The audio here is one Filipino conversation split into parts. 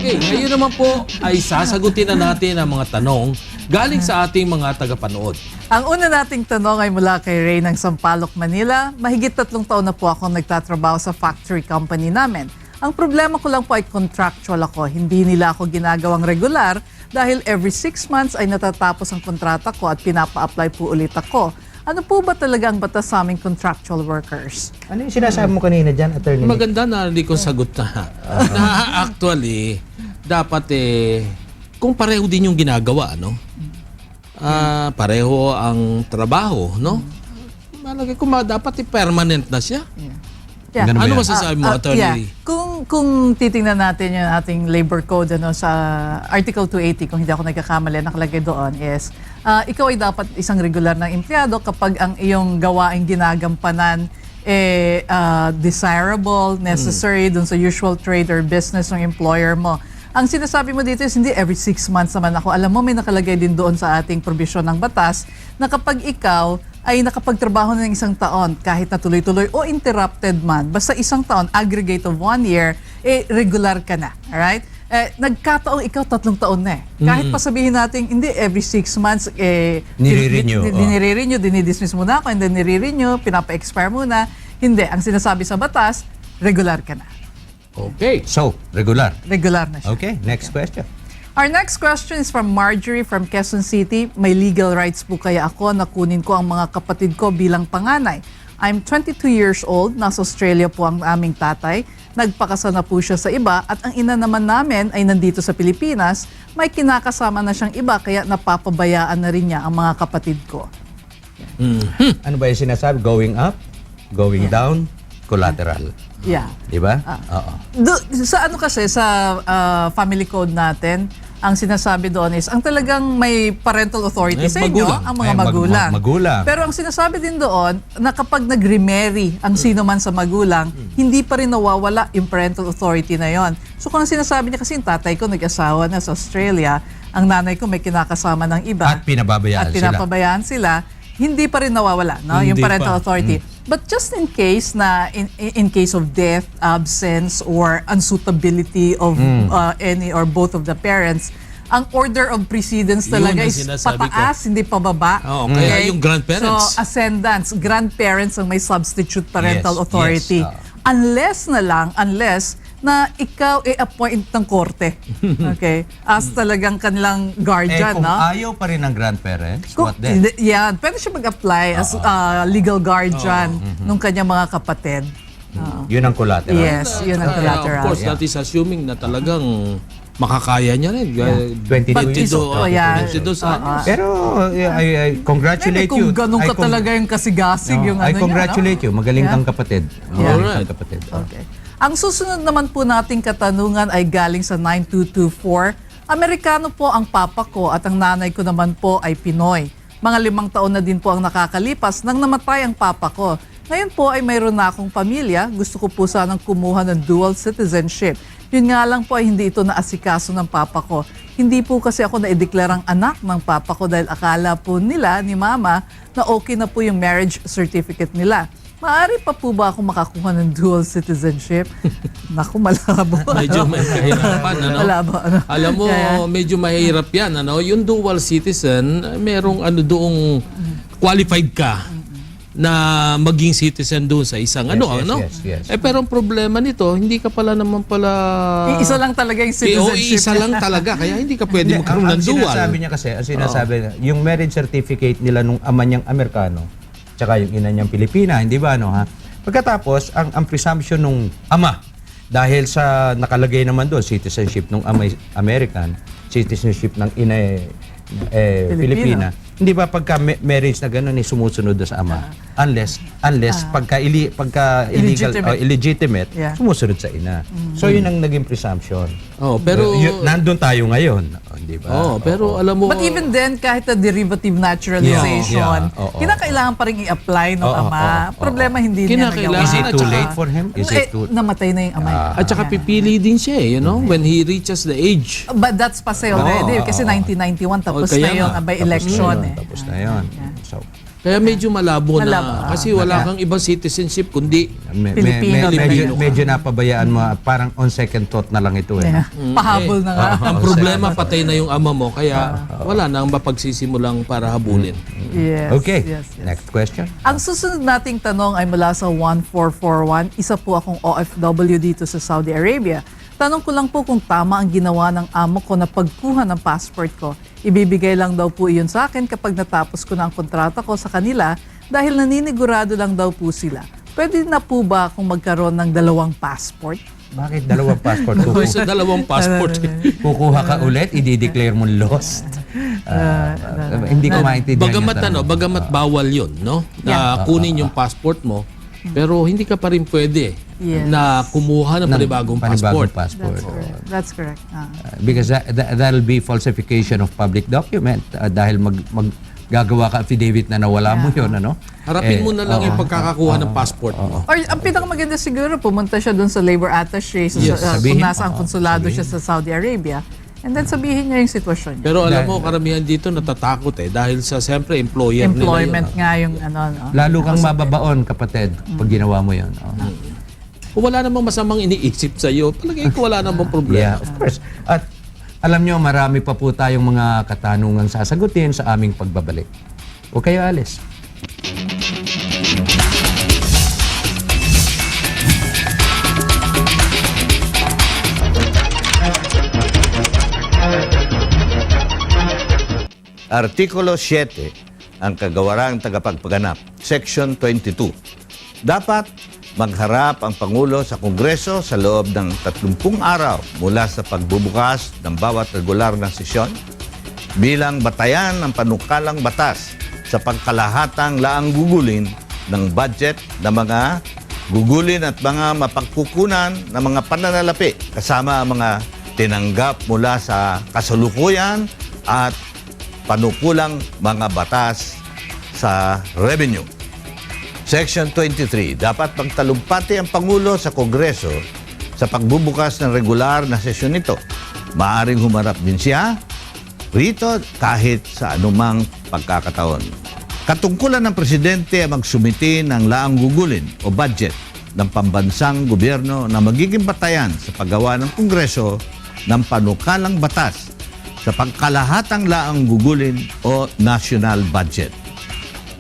Okay, ngayon naman po ay sasagutin na natin ang mga tanong galing sa ating mga tagapanood. Ang una nating tanong ay mula kay Ray ng Sampaloc, Manila. Mahigit 3 taon na po ako nagtatrabaho sa factory company namin. Ang problema ko lang po ay contractual ako. Hindi nila ako ginagawang regular dahil every 6 months ay natatapos ang kontrata ko at pinapa-apply po ulit ako. Ano po ba talaga ang batas sa aming contractual workers? Ano yung sinasabi mo kanina dyan, Attorney? Maganda na hindi ko sagot na. Na actually, dapat kung pareho din yung ginagawa, no? Pareho ang trabaho, no? Malagay ko dapat permanent na siya. Yeah. Ganun ba Ano yan? masasabi mo, Attorney? Kung titingnan natin yung ating labor code sa Article 280, kung hindi ako nagkakamali, nakalagay doon is, ikaw ay dapat isang regular na empleyado kapag ang iyong gawaing ginagampanan desirable, necessary dun sa usual trade or business ng employer mo. Ang sinasabi mo dito is hindi every 6 months naman ako. Alam mo, may nakalagay din doon sa ating probisyon ng batas na kapag ikaw ay nakapagtrabaho ng 1 taon, kahit na tuloy-tuloy o interrupted man, basta 1 taon, aggregate of 1 year, regular ka na. Alright? Nagkataon ikaw 3 taon na Kahit pa sabihin natin, hindi every 6 months, nire-renew. dinidismiss muna ako, and then nire-renew, pinapa-expire muna. Hindi. Ang sinasabi sa batas, regular ka na. Okay. So, regular. Regular na siya. Okay, next question. Our next question is from Marjorie from Quezon City. May legal rights po kaya ako na kunin ko ang mga kapatid ko bilang panganay. I'm 22 years old. Nasa Australia po ang aming tatay. Nagpakasal na po siya sa iba at ang ina naman namin ay nandito sa Pilipinas. May kinakasama na siyang iba kaya napapabayaan na rin niya ang mga kapatid ko. Ano ba yung sinasabi? Going up, going down, collateral. Yeah. Di ba? Oo. Sa ano kasi, sa family code natin, ang sinasabi doon is, ang talagang may parental authority sa inyo, magulang. ang mga Ay, magulang. magulang. Pero ang sinasabi din doon, na kapag nag-remarry ang sino man sa magulang, hindi pa rin nawawala yung parental authority na yon. So kung ang sinasabi niya, kasi yung tatay ko nag-asawa na sa Australia, ang nanay ko may kinakasama ng iba. At pinababayaan At pinapabayaan sila, hindi pa rin nawawala yung Hindi parental pa. authority. But just in case na in case of death, absence, or unsuitability of any or both of the parents, ang order of precedence Yun talaga ang is sinasabi pataas, hindi pababa. Oo, kaya yung grandparents. So, ascendants, grandparents ang may substitute parental Yes, authority. yes. Unless na ikaw appoint ng korte. Okay? As talagang kanilang guardian, kung no? ayaw pa rin ng grandparents, what then? Yan, pwede siya mag-apply as legal guardian nung kanyang mga kapatid. Yun ang collateral. Yes, yun ang Of collateral. course, that is assuming na talagang makakaya niya rin. 22 years old. Oh, yeah. 22 años. Pero I congratulate Kung you. ganun ka talaga yung kasigasig yung I ano congratulate you. Magaling kang kapatid. Magaling Alright. kang kapatid. Okay. Ang susunod naman po nating katanungan ay galing sa 9224. Amerikano po ang papa ko at ang nanay ko naman po ay Pinoy. Mga 5 taon na din po ang nakakalipas nang namatay ang papa ko. Ngayon po ay mayroon na akong pamilya. Gusto ko po sanang kumuha ng dual citizenship. Yun nga lang po ay hindi ito naasikaso ng papa ko. Hindi po kasi ako naideklarang anak ng papa ko dahil akala po nila ni mama na okay na po yung marriage certificate nila. Maaari pa po ba ako makakuha ng dual citizenship? Naku, malabo. Medyo may kahirapan, ano? Malabo, ano? Alam mo, medyo mahirap yan, ano? Yung dual citizen, merong doong qualified ka na maging citizen doon sa isang yes. pero ang problema nito, hindi ka pala naman pala... Isa lang talaga yung citizenship. Isa lang talaga, kaya hindi ka pwede magkaroon ng Ang dual. sinasabi niya kasi, yung marriage certificate nila nung ama niyang Amerikano, tsaka yung ina niyang Pilipina, hindi ba, no, ha? Pagkatapos, ang presumption nung ama, dahil sa nakalagay naman doon, citizenship nung ama American, citizenship ng ina Pilipina. Hindi ba pagka marriage na gano'n sumusunod doon sa ama? Unless pagka illegal o illegitimate, sumusunod sa ina. So yun ang naging presumption. Pero nandun tayo ngayon, di ba? Pero alam mo, But even then, kahit na derivative naturalization, kinakailangan pa rin i-apply ng ama. Problema hindi niya nagawa. Is it too late for him? Is it too... Namatay na yung ama. at saka pipili din siya, when he reaches the age. But that's passé already. Kasi 1991, tapos kaya na yung nga, by election. Tapos na yun. So, Kaya medyo malabo na. Malabo. Kasi wala kang ibang citizenship kundi Pilipino. medyo napabayaan mo, parang on second thought na lang ito eh. Yeah. pahabol na nga. Ang problema, patay na yung ama mo, kaya wala nang mapagsisimulang para habulin. Yes, Okay, yes, yes. next question. Ang susunod nating tanong ay mula sa 1441. Isa po akong OFW dito sa Saudi Arabia. Tanong ko lang po kung tama ang ginawa ng amo ko na pagkuha ng passport ko. Ibibigay lang daw po iyon sa akin kapag natapos ko na ang kontrata ko sa kanila dahil naninigurado lang daw po sila. Pwede na po ba akong magkaroon ng 2 passport? Bakit dalawang passport Kung sa dalawang passport. kukuha ka ulit, i-declare mo lost? Hindi ko maintindihan. Bagamat bawal yun, no? Na kunin yung passport mo, pero hindi ka pa rin pwede Yes. na kumuha ng panibagong passport. That's correct. Because that'll be falsification of public document dahil gagawa ka affidavit na nawala mo yun, ano? Harapin mo na lang yung pagkakakuha ng passport mo. Or ang pinakamaganda siguro, pumunta siya doon sa labor attaché, Yes. kung Sabihin. nasa ang konsulado siya sa Saudi Arabia, and then sabihin niya yung sitwasyon niya. Pero alam mo, karamihan dito natatakot dahil sa siyempre employer nila Employment yun. nga yung ano. Lalo kang mababaon, kapatid, pag ginawa mo yun. Kung wala namang masamang iniisip sa iyo, palagay ko wala namang problema. Yeah, of course. At alam nyo, marami pa po tayong mga katanungang sasagutin sa aming pagbabalik. Huwag kayo alis. Artikulo 7, ang kagawarang tagapagpaganap, Section 22. Dapat magharap ang Pangulo sa Kongreso sa loob ng 30 araw mula sa pagbubukas ng bawat regular na sesyon bilang batayan ng panukalang batas sa pagkalahatang laang gugulin ng budget ng mga gugulin at mga mapagkukunan ng mga pananalapi kasama ang mga tinanggap mula sa kasalukuyan at panukulang mga batas sa revenue. Section 23, dapat magtalumpati ang Pangulo sa Kongreso sa pagbubukas ng regular na sesyon nito. Maaring humarap din siya rito kahit sa anumang pagkakataon. Katungkulan ng Presidente ang magsumiti ng laang gugulin o budget ng pambansang gobyerno na magiging batayan sa paggawa ng Kongreso ng panukalang batas sa pangkalahatang laang gugulin o national budget.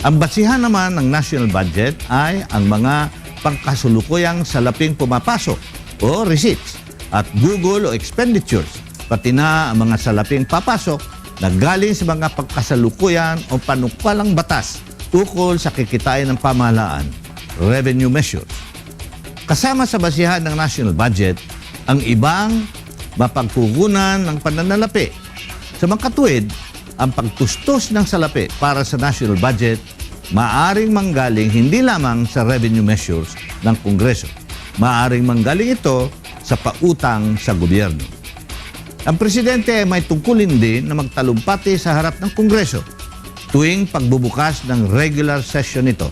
Ang basihan naman ng national budget ay ang mga pangkasulukuyang salaping pumapasok o receipts at gugol o expenditures, pati na ang mga salaping papasok na galing sa mga pagkasalukuyan o panukalang batas ukol sa kikitain ng pamahalaan, revenue measures. Kasama sa basihan ng national budget ang ibang mapagkukunan ng pananalapi. Sa mga katuwid, ang pagtustos ng salapi para sa national budget maaring manggaling hindi lamang sa revenue measures ng Kongreso. Maaring manggaling ito sa pautang sa gobyerno. Ang Presidente ay may tungkulin din na magtalumpati sa harap ng Kongreso tuwing pagbubukas ng regular session nito.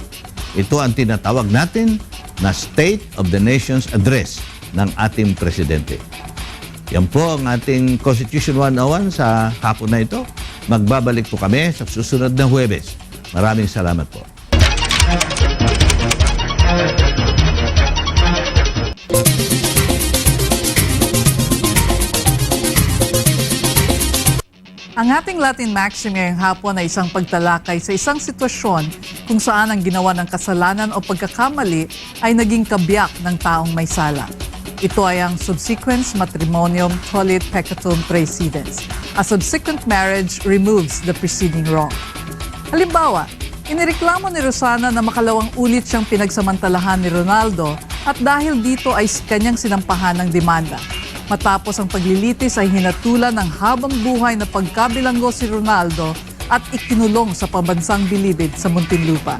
Ito ang tinatawag natin na State of the Nation's Address ng ating Presidente. Yan po ang ating Constitution 101 sa hapon na ito. Magbabalik po kami sa susunod na Huwebes. Maraming salamat po. Ang ating Latin Maxim ngayong hapon ay isang pagtalakay sa isang sitwasyon kung saan ang ginawa ng kasalanan o pagkakamali ay naging kabiyak ng taong may sala. Ito ay ang subsequens matrimonium tolit peccatum praesidens. A subsequent marriage removes the preceding wrong. Halimbawa, inireklamo ni Rosana na makalawang ulit siyang pinagsamantalahan ni Ronaldo at dahil dito ay kanyang sinampahan ng demanda. Matapos ang paglilitis ay hinatulan ng habang buhay na pagkabilanggo si Ronaldo at ikinulong sa pambansang bilibid sa Muntinlupa.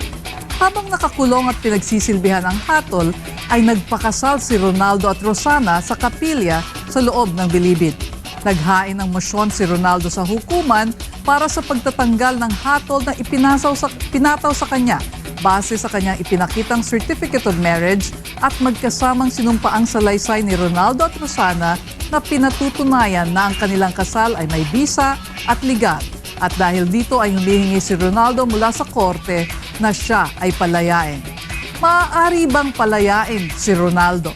Habang nakakulong at pinagsisilbihan ang hatol, ay nagpakasal si Ronaldo at Rosana sa kapilya sa loob ng bilibid. Naghain ng mosyon si Ronaldo sa hukuman para sa pagtatanggal ng hatol na pinataw sa kanya base sa kanyang ipinakitang certificate of marriage at magkasamang sinumpaang salaysay ni Ronaldo at Rosana na pinatutunayan na ang kanilang kasal ay may bisa at legal. At dahil dito ay humihingi si Ronaldo mula sa korte na siya ay palayain. Maaari bang palayain si Ronaldo?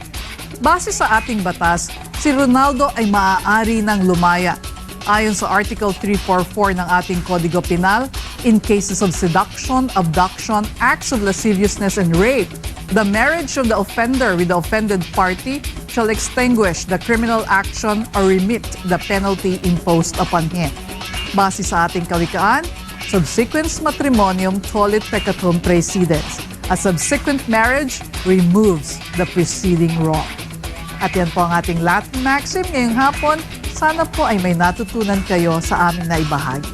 Base sa ating batas, si Ronaldo ay maaari ng lumaya. Ayon sa Article 344 ng ating Kodigo Penal, in cases of seduction, abduction, acts of lasciviousness, and rape, the marriage of the offender with the offended party shall extinguish the criminal action or remit the penalty imposed upon him. Base sa ating kawikaan, subsequent matrimonium tollit peccatum praesidens. A subsequent marriage removes the preceding wrong. At yan po ang ating Latin maxim ngayong hapon. Sana po ay may natutunan kayo sa aming naibahagi.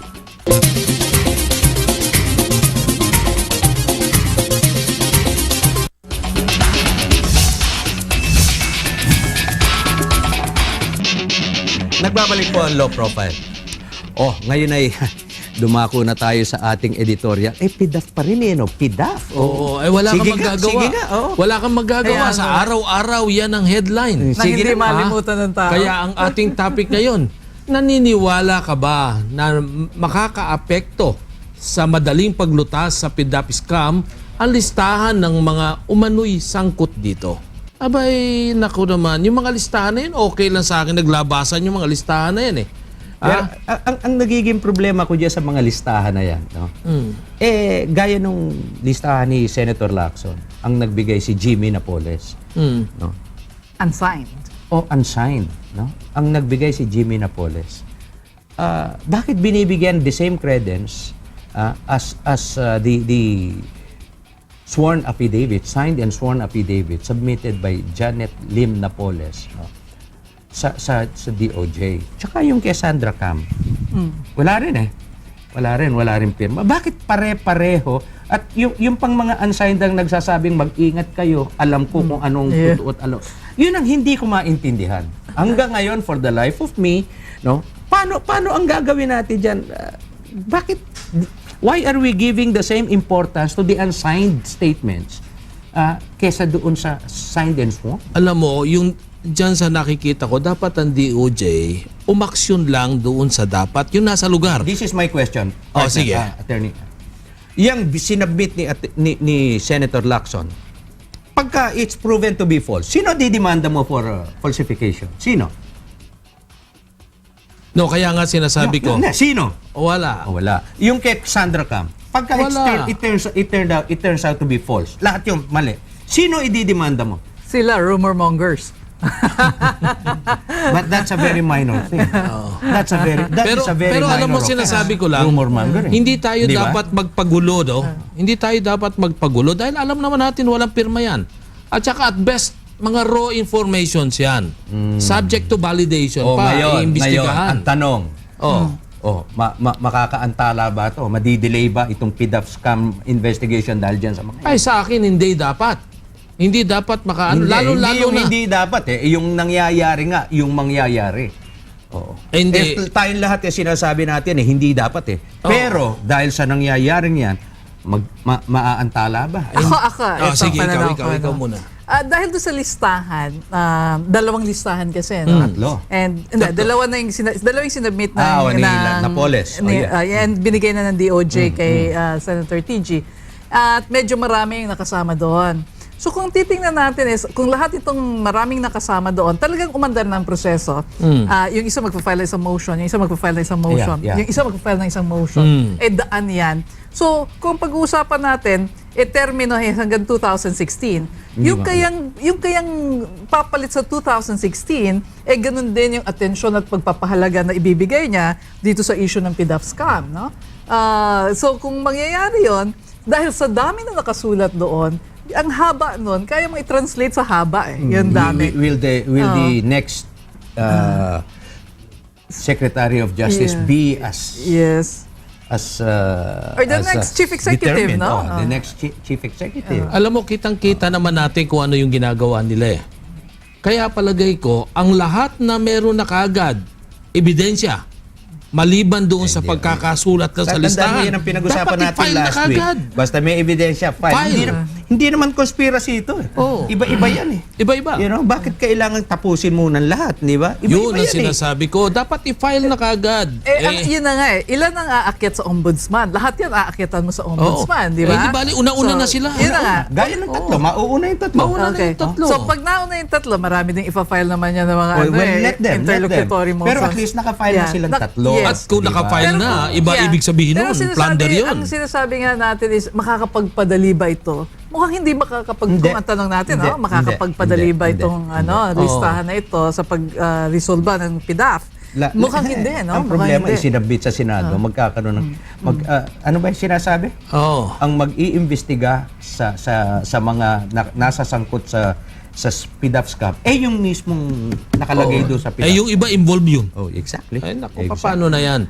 Nagbabalik po ang low profile. Oh, ngayon ay dumako na tayo sa ating editorial. PDAF pa rin no? PDAF. Oo, wala kang Sige magagawa. Sige nga, oo. Wala kang magagawa. Kaya, Sa araw-araw, yan ang headline. Nang hindi na, malimutan ng tao. Kaya ang ating topic ngayon, naniniwala ka ba na makakaapekto sa madaling paglutas sa PDAP scam ang listahan ng mga umano'y sangkot dito? Abay, naku naman, yung mga listahan na yun, okay lang sa akin, naglabasan yung mga listahan na yan eh. Pero, ang nagiging problema ko dyan sa mga listahan na yan, no? Gaya nung listahan ni Senator Lacson, ang nagbigay si Jimmy Napoles. No? Unsigned. O unsigned. No? Ang nagbigay si Jimmy Napoles. Bakit binibigyan the same credence as the sworn affidavit, signed and sworn affidavit submitted by Janet Lim Napoles, no? sa DOJ. Tsaka yung kay Sandra Cam. Wala rin eh. Wala rin pirma. Bakit pare-pareho? At yung pang mga unsigned ang nagsasabing mag-ingat kayo, alam ko kung anong totoo at ano. Yun ang hindi ko maintindihan. Hanggang ngayon, for the life of me, no? Paano ang gagawin natin dyan? Why are we giving the same importance to the unsigned statements kesa doon sa signed and sworn? Alam mo, yung dyan sa nakikita ko, dapat ang DOJ umaksyon lang doon sa dapat, yung nasa lugar. This is my question. Oh, sige. Attorney. Yang sinabit ni Senator Lacson, pagka it's proven to be false, sino didemanda mo for falsification? Sino? No, kaya nga sinasabi ko, Sino? wala. Wala. Yung kay Sandra Cam, pagka Wala. it turns out to be false, lahat yung mali. Sino ididemanda mo? Sila, rumor mongers. But that's a very minor thing. That is a very Pero alam mo, minor sinasabi ko lang, rumor monger, eh. hindi tayo Di ba? dapat magpagulo, no? Hindi tayo dapat magpagulo dahil alam naman natin walang pirma yan. At saka at best, mga raw informations yan. Subject to validation pa, ngayon, iimbestigahan. ang tanong, makakaantala ba ito? Madidelay ba itong PDAP scam investigation dahil dyan sa mga... Ay, sa akin, hindi dapat. Hindi dapat lalo-lalo na. Hindi dapat eh. Yung nangyayari nga, yung mangyayari. Oo. Hindi. Tayong lahat yung sinasabi natin hindi dapat eh. Pero dahil sa nangyayaring yan, maaantala ba? Ako. Sige, ikaw muna. Dahil doon sa listahan, dalawang listahan kasi, no? Tatlo. And dalawa na yung sinubmit ng ni Napoles. and binigay na ng DOJ kay Senator TG. At medyo marami yung nakasama doon. So kung titingnan natin kung lahat itong maraming nakasama doon, talagang umandar ng proseso. Yung isa magpa-file ng isang motion, yung isa magpa-file ng isang motion, yung isa magpa-file ng isang motion. Daan yan. So kung pag-uusapan natin, termino hanggang 2016. Yung kayang papalit sa 2016, ganun din yung atensyon at pagpapahalaga na ibibigay niya dito sa issue ng PDAP scam, no? So kung mangyayari yon, dahil sa dami na nakasulat doon, ang haba nun, kaya mo i-translate sa haba eh. Yun dami. Will the next Secretary of Justice be as or the next Chief Executive, no? The next Chief Executive. Alam mo, kitang-kita naman natin kung ano yung ginagawa nila eh. Kaya palagay ko, ang lahat na meron na kaagad, ebidensya, maliban doon sa pagkakasulat ka sa listahan, yan ang pinag-usapan dapat natin i-file na last week. kaagad. Basta may ebidensya, file. File. Hindi naman conspiracy ito eh. Oo. Iba-iba yan eh. Iba-iba. You know, bakit kailangan tapusin muna lahat, di ba? Yun ang Iba-iba yan eh. sinasabi ko. Dapat i-file na kagad. Yun na nga eh. Ilan ang aakyat sa ombudsman? Lahat yan aakyatan mo sa ombudsman, di ba? Di bali, una-una na sila. Yun na nga. Gaya ng tatlo, mauuna yung tatlo. Mauna na Okay. yung tatlo. So pag nauna yung tatlo, marami ding ipa-file naman yan ng mga Let them. interlocutory motions. Pero at least nakafile na silang tatlo. Yes. At kung Di ba? nakafile na, iba Yeah. ibig sabihin Pero nun, sinasabi- plunder yun. Ang sinasabi nga natin is, makakapagpadali ba ito? Mukhang hindi Hindi. kung ang tanong natin, Hindi. makakapagpadali ba Hindi. itong listahan na ito sa pag-resolve ng PDAF? Mukhang hindi, no? Ang Mukhang problema hindi. ay sinabit sa Senado, magkakaroon ng ano ba yung sinasabi? Oo. Ang mag-iimbestiga sa mga nasa sangkot sa PDAF scam, yung mismong nakalagay doon sa PDAF. Yung iba involved yun. Oh, exactly. Ay, naku, Exactly. paano na yan?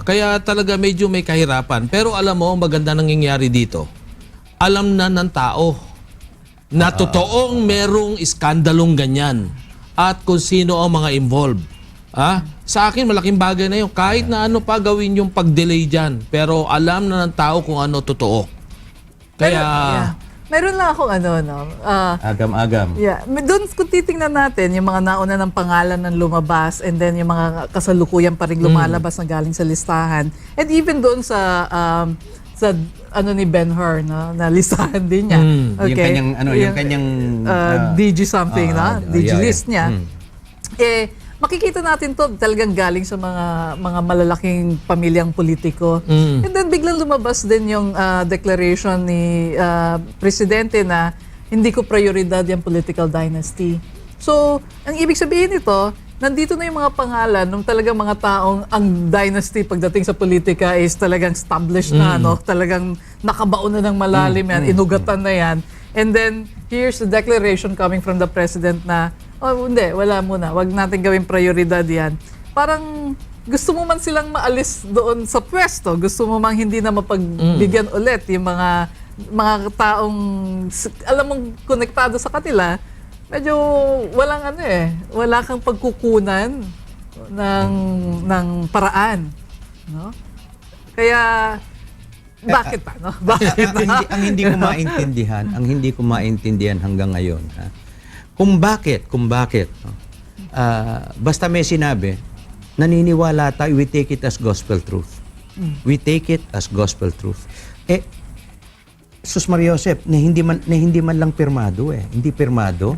Kaya talaga medyo may kahirapan. Pero alam mo, maganda nangyayari dito. Alam na ng tao na totoong merong iskandalong ganyan at kung sino ang mga involved. Sa akin, malaking bagay na yun. Kahit na ano pa gawin yung pag-delay dyan. Pero alam na ng tao kung ano totoo. Kaya, Meron lang akong Agam-agam. Doon kung titingnan natin, yung mga nauna ng pangalan ng lumabas and then yung mga kasalukuyan pa rin lumalabas na galing sa listahan. And even doon sa ni Ben-Hur, no, na listahan din niya. Yung kanyang yung kanyang DG something, DG yeah. list niya. Makikita natin to talagang galing sa mga malalaking pamilyang politiko. And then biglang lumabas din yung declaration ni Presidente na hindi ko prioridad yung political dynasty. So, ang ibig sabihin nito, nandito na yung mga pangalan ng talagang mga taong ang dynasty pagdating sa politika is talagang established na, no? Talagang nakabaon na ng malalim yan, inugatan na yan. And then, here's the declaration coming from the President na, hindi, wala muna. Wag natin gawing prioridad yan. Parang gusto mo man silang maalis doon sa pwesto. Gusto mo man hindi na mapagbigyan ulit yung mga taong, alam mong, konektado sa kanila. Medyo walang wala kang pagkukunan ng paraan. No? Kaya, bakit pa? No? Bakit? ang hindi ko maintindihan hanggang ngayon, kung bakit, no? Basta may sinabi, naniniwala tayo, we take it as gospel truth. We take it as gospel truth. Sus Maria Josep, na hindi man lang pirmado Hindi pirmado.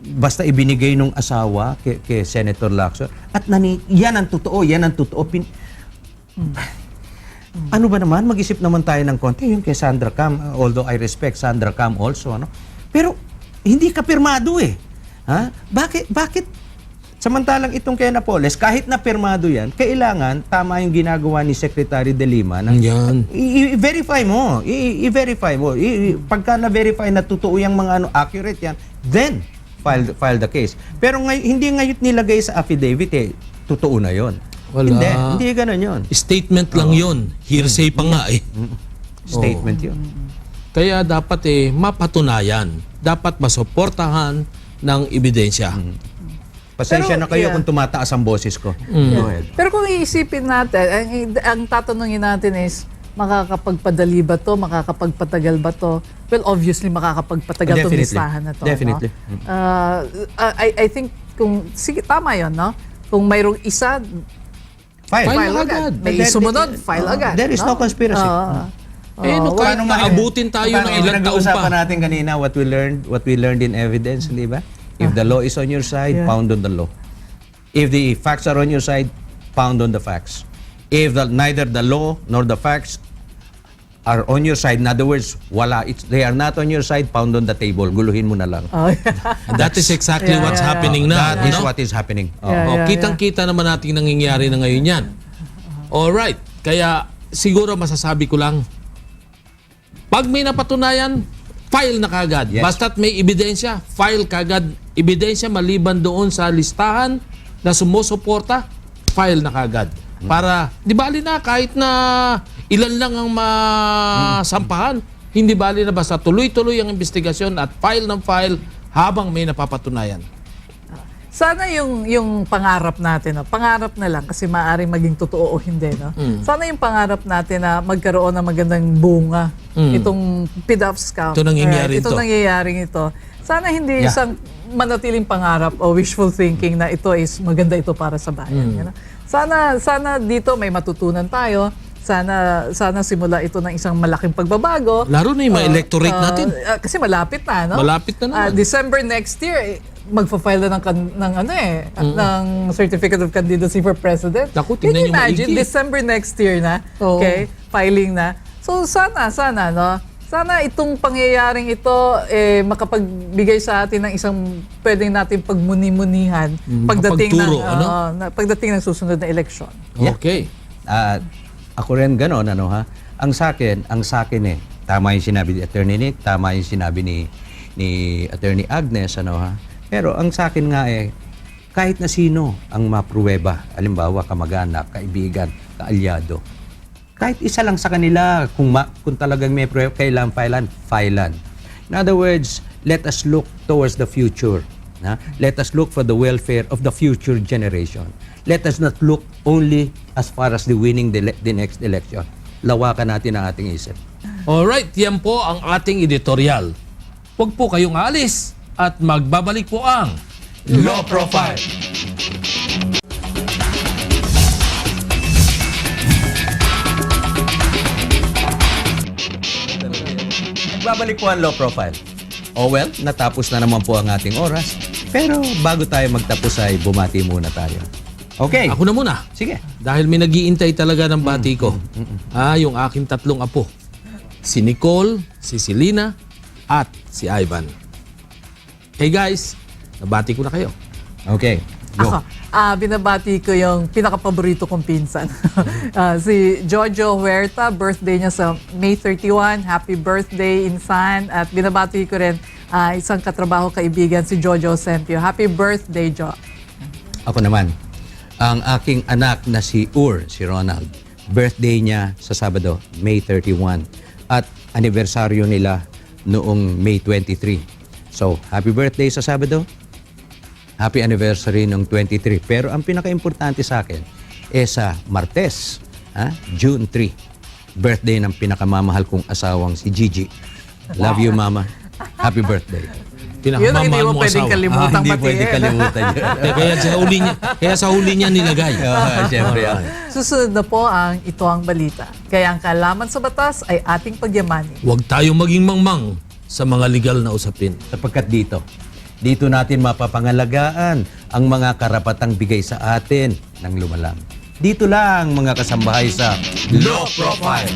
Basta ibinigay nung asawa kay Senator Lacson. At yan ang totoo. Ano ba naman? Mag-isip naman tayo ng konti. Yung kay Sandra Cam, although I respect Sandra Cam also, pero hindi ka pirmado Bakit? Samantalang itong kay Napoles, kahit na pirmado yan, kailangan tama yung ginagawa ni Secretary De Lima na yan. i-verify mo. I-verify mo. Pagka na-verify na totoo yung mga accurate yan, then file the case. Pero hindi ngayon nilagay sa affidavit totoo na yon. Wala. Hindi ganun yon. Statement lang yun. Hearsay pa nga Statement yun. Kaya dapat mapatunayan. Dapat masuportahan ng ebidensya. Pasensya na kayo kung tumataas ang boses ko. Go ahead. Pero kung iisipin natin, ang tatanungin natin is, makakapagpadali ba to? Makakapagpatagal ba to? Well, obviously, makakapagpatagal itong listahan na to. Definitely. No? I think, sige, tama yun, no? Kung mayroong isa, File file agad. agad. May sumunod, file agad. There is no conspiracy. Kahit naabutin tayo ng ilang taon Pinag-uusapan pa. natin kanina what we learned in evidence, di ba? If the law is on your side, pound on the law. If the facts are on your side, pound on the facts. If neither the law nor the facts are on your side, in other words, they are not on your side, pound on the table. Guluhin mo na lang. That is exactly what's happening now. That is what is happening. Kitang-kita naman natin nangyayari na ngayon yan. Alright. Kaya siguro masasabi ko lang, pag may napatunayan, file na kagad. Yes. Basta't may ebidensya, file kagad. Ebidensya maliban doon sa listahan na sumusuporta, file na kagad. Para, di bali na kahit na ilan lang ang masampahan, hindi bali na basta tuloy-tuloy ang investigasyon at file ng file habang may napapatunayan. Sana yung pangarap natin, no? Pangarap na lang kasi maaaring maging totoo o hindi. No? Sana yung pangarap natin na magkaroon ng magandang bunga itong PDAP scam. Ito nangyayari Ito ito. nangyayaring ito. Sana hindi Yeah. isang manatiling pangarap o wishful thinking na ito is maganda ito para sa bayan. You know? Sana dito may matutunan tayo. Sana simula ito ng isang malaking pagbabago. Laro na yung mga electorate natin. Kasi malapit na, no? Malapit na naman. December next year, magfa-file na ng Certificate of Candidacy for President. Naku, Can tingnan you yung imagine? maigi. December next year na. Oo. Okay? Filing na. So sana, no? Sana itong pangyayaring ito makapagbigay sa atin ng isang pwedeng natin pagmuni-munihan makapagturo, ano? pagdating ng susunod na eleksyon. Okay. Ako rin ganon, ano ha? Ang sa akin tama yung sinabi ni Attorney Nick, tama yung sinabi ni Attorney Agnes, ano ha? Pero ang sa akin nga kahit na sino ang mapruweba, halimbawa kamag-anak, kaibigan, kaalyado, kahit isa lang sa kanila, kung talagang may pruweba, kailangan filean. In other words, let us look towards the future. Na? Let us look for the welfare of the future generation. Let us not look only as far as the winning the next election. Lawakan natin ang ating isip. Alright, yan po ang ating editorial. Huwag po kayong alis at magbabalik po ang Law Profile. Nagbabalik po ang Law Profile. Oh well, natapos na naman po ang ating oras. Pero bago tayo magtapos ay bumati muna tayo. Okay. Ako na muna. Sige. Dahil may nag-iintay talaga ng bati ko. Yung aking tatlong apo. Si Nicole, si Selena, at si Ivan. Hey guys, nabati ko na kayo. Okay. Go. Ako, binabati ko yung pinaka-paborito kong pinsan. Si Jojo Huerta, birthday niya sa May 31. Happy birthday, Insan. At binabati ko rin isang katrabaho kaibigan, si Jojo Sempio. Happy birthday, Jo. Ako naman, ang aking anak na si si Ronald, birthday niya sa Sabado, May 31. At anibersaryo nila noong May 23. So, happy birthday sa Sabado. Happy anniversary ng 23. Pero ang pinaka-importante sa akin sa Martes, June 3. Birthday ng pinakamamahal kong asawang si Gigi. Love you, Mama. Happy birthday. Yun ang hindi Pinakamamahal mo mong pwedeng asawa. kalimutan Hindi pwede kalimutan yun. Kaya sa huli niya nilagay. Siyempre. Susunod na po ang Ito ang Balita. Kaya ang kaalaman sa batas ay ating pagyamanin. Huwag tayong maging mangmang sa mga legal na usapin. Sapagkat dito natin mapapangalagaan ang mga karapatang bigay sa atin ng lumalang. Dito lang mga kasambahay sa Law Profile.